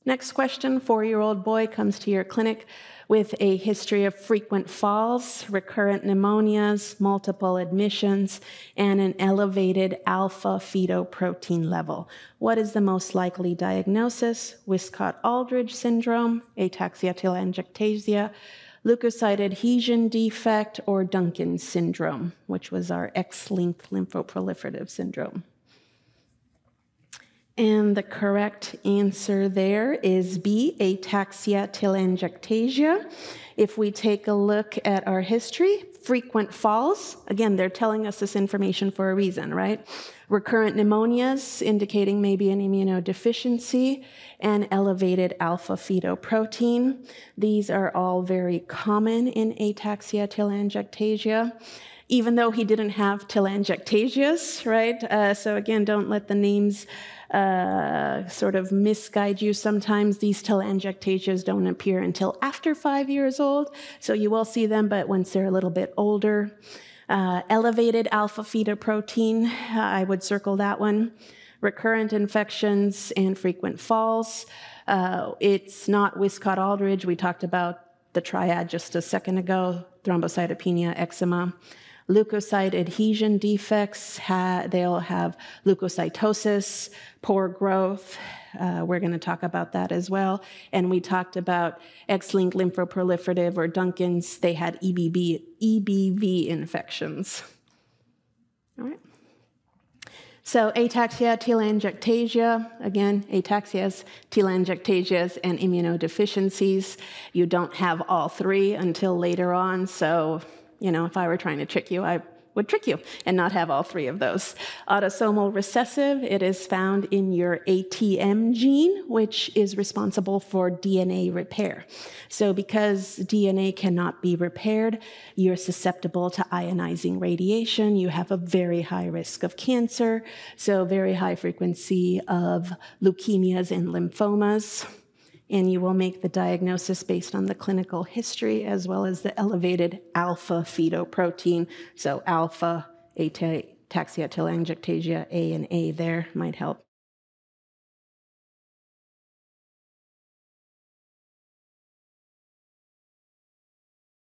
Next question, 4-year-old boy comes to your clinic with a history of frequent falls, recurrent pneumonias, multiple admissions, and an elevated alpha-fetoprotein level. What is the most likely diagnosis? Wiskott-Aldrich syndrome, Ataxia Telangiectasia, leukocyte adhesion defect, or Duncan syndrome, which was our X-linked lymphoproliferative syndrome. And the correct answer there is B, Ataxia Telangiectasia. If we take a look at our history, frequent falls, again, they're telling us this information for a reason, right? Recurrent pneumonias, indicating maybe an immunodeficiency, and elevated alpha-fetoprotein. These are all very common in Ataxia Telangiectasia, even though he didn't have telangiectasias, right? So again, don't let the names sort of misguide you. Sometimes these telangiectasias don't appear until after 5 years old, so you will see them, but once they're a little bit older. Elevated alpha-fetoprotein, I would circle that one. Recurrent infections and frequent falls. It's not Wiskott-Aldrich. We talked about the triad just a second ago, thrombocytopenia, eczema. Leukocyte adhesion defects, they'll have leukocytosis, poor growth. We're going to talk about that as well. And we talked about X-linked lymphoproliferative or Duncan's. They had EBV infections. All right. So ataxia telangiectasia, again, ataxias, telangiectasias, and immunodeficiencies. You don't have all three until later on, so if I were trying to trick you, I would trick you and not have all three of those. Autosomal recessive, it is found in your ATM gene, which is responsible for DNA repair. So because DNA cannot be repaired, you're susceptible to ionizing radiation. You have a very high risk of cancer, so very high frequency of leukemias and lymphomas. And you will make the diagnosis based on the clinical history as well as the elevated alpha-fetoprotein. So alpha, ataxia telangiectasia, A and A there might help.